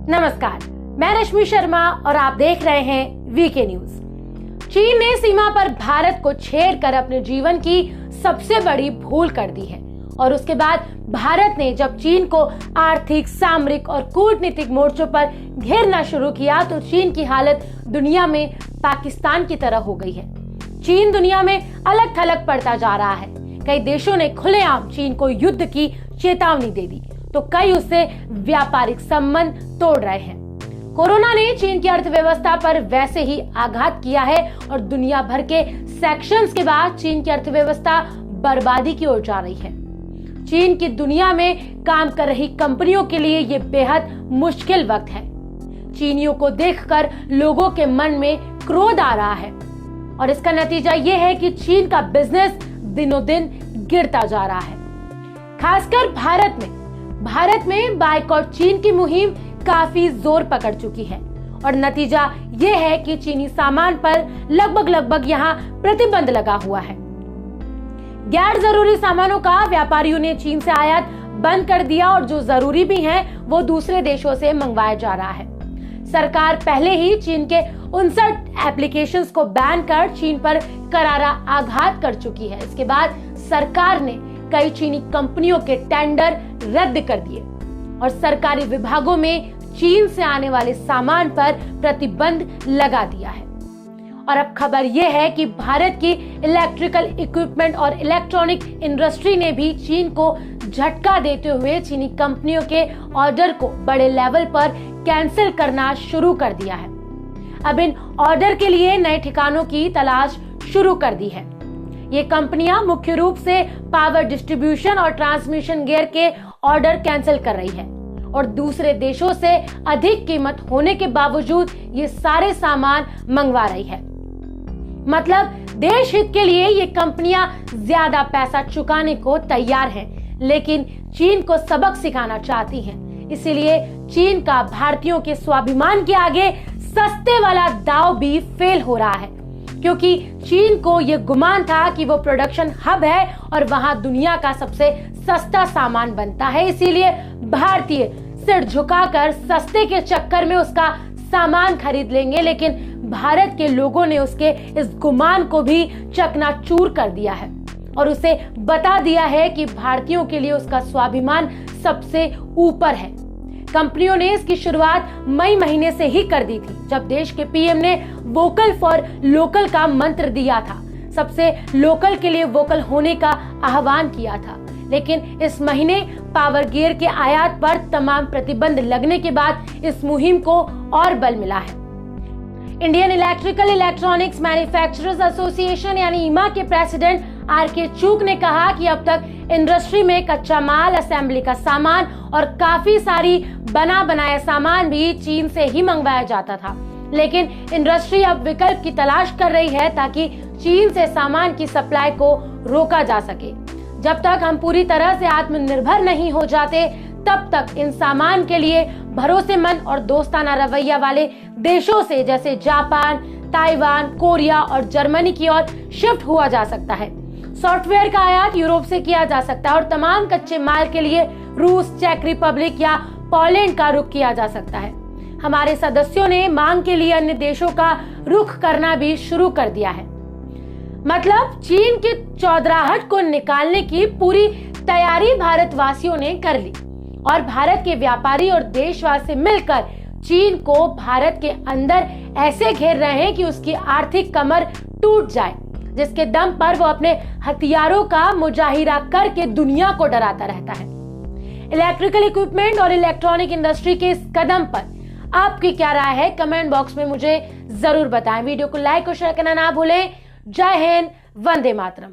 नमस्कार, मैं रश्मि शर्मा और आप देख रहे हैं वीके न्यूज। चीन ने सीमा पर भारत को छेड़कर अपने जीवन की सबसे बड़ी भूल कर दी है और उसके बाद भारत ने जब चीन को आर्थिक, सामरिक और कूटनीतिक मोर्चों पर घेरना शुरू किया तो चीन की हालत दुनिया में पाकिस्तान की तरह हो गई है। चीन दुनिया में अलग थलग पड़ता जा रहा है। कई देशों ने खुलेआम चीन को युद्ध की चेतावनी दे दी तो कई उससे व्यापारिक संबंध तोड़ रहे हैं। कोरोना ने चीन की अर्थव्यवस्था पर वैसे ही आघात किया है और दुनिया भर के सैंक्शंस के बाद चीन की अर्थव्यवस्था बर्बादी की ओर जा रही है। चीन की दुनिया में काम कर रही कंपनियों के लिए ये बेहद मुश्किल वक्त है। चीनियों को देखकर लोगों के मन में क्रोध आ रहा है और इसका नतीजा ये है कि चीन का बिजनेस दिनों दिन गिरता जा रहा है। खासकर भारत में बायकॉट चीन की मुहिम काफी जोर पकड़ चुकी है और नतीजा ये है कि चीनी सामान पर लगभग यहाँ प्रतिबंध लगा हुआ है। गैर जरूरी सामानों का व्यापारियों ने चीन से आयात बंद कर दिया और जो जरूरी भी हैं वो दूसरे देशों से मंगवाया जा रहा है। सरकार पहले ही चीन के 59 एप्लीकेशंस को बैन कर चीन पर करारा आघात कर चुकी है। इसके बाद सरकार ने कई चीनी कंपनियों के टेंडर रद्द कर दिए और सरकारी विभागों में चीन से आने वाले सामान पर प्रतिबंध लगा दिया है। और अब खबर यह है कि भारत की इलेक्ट्रिकल इक्विपमेंट और इलेक्ट्रॉनिक इंडस्ट्री ने भी चीन को झटका देते हुए चीनी कंपनियों के ऑर्डर को बड़े लेवल पर कैंसिल करना शुरू कर दिया है। अब इन ऑर्डर के लिए नए ठिकानों की तलाश शुरू कर दी है। ये कंपनियां मुख्य रूप से पावर डिस्ट्रीब्यूशन और ट्रांसमिशन गियर के ऑर्डर कैंसिल कर रही है और दूसरे देशों से अधिक कीमत होने के बावजूद ये सारे सामान मंगवा रही है। मतलब देश हित के लिए ये कंपनियां ज्यादा पैसा चुकाने को तैयार हैं, लेकिन चीन को सबक सिखाना चाहती हैं। इसीलिए चीन का भारतीयों के स्वाभिमान के आगे सस्ते वाला दांव भी फेल हो रहा है, क्योंकि चीन को ये गुमान था कि वो प्रोडक्शन हब है और वहां दुनिया का सबसे सस्ता सामान बनता है। इसीलिए भारतीय सिर झुकाकर सस्ते के चक्कर में उसका सामान खरीद लेंगे, लेकिन भारत के लोगों ने उसके इस गुमान को भी चकनाचूर कर दिया है और उसे बता दिया है कि भारतीयों के लिए उसका स्वाभिमान सबसे ऊपर है। कंपनियों ने इसकी शुरुआत मई महीने से ही कर दी थी, जब देश के पीएम ने वोकल फॉर लोकल का मंत्र दिया था, सबसे लोकल के लिए वोकल होने का आह्वान किया था। लेकिन इस महीने पावर गियर के आयात पर तमाम प्रतिबंध लगने के बाद इस मुहिम को और बल मिला है। Indian electrical electronics manufacturers association यानी ईमा के प्रेसिडेंट आर.के. चूक ने कहा कि अब तक इंडस्ट्री में कच्चा माल, असेंबली का सामान और काफी सारी बना बनाया सामान भी चीन से ही मंगवाया जाता था, लेकिन इंडस्ट्री अब विकल्प की तलाश कर रही है ताकि चीन से सामान की सप्लाई को रोका जा सके। जब तक हम पूरी तरह से आत्मनिर्भर नहीं हो जाते तब तक इन सामान के लिए भरोसेमंद और दोस्ताना रवैया वाले देशों से जैसे जापान, ताइवान, कोरिया और जर्मनी की ओर शिफ्ट हुआ जा सकता है। सॉफ्टवेयर का आयात यूरोप से किया जा सकता है और तमाम कच्चे माल के लिए रूस, चेक रिपब्लिक या पोलैंड का रुख किया जा सकता है। हमारे सदस्यों ने मांग के लिए अन्य देशों का रुख करना भी शुरू कर दिया है। मतलब चीन की चौधराहट को निकालने की पूरी तैयारी भारतवासियों ने कर ली और भारत के व्यापारी और देशवासी मिलकर चीन को भारत के अंदर ऐसे घेर रहे हैं कि उसकी आर्थिक कमर टूट जाए, जिसके दम पर वो अपने हथियारों का मुजाहिरा करके दुनिया को डराता रहता है। इलेक्ट्रिकल इक्विपमेंट और इलेक्ट्रॉनिक इंडस्ट्री के इस कदम पर आपकी क्या राय है? कमेंट बॉक्स में मुझे जरूर बताएं। वीडियो को लाइक और शेयर करना ना भूलें। जय हिंद, वंदे मातरम।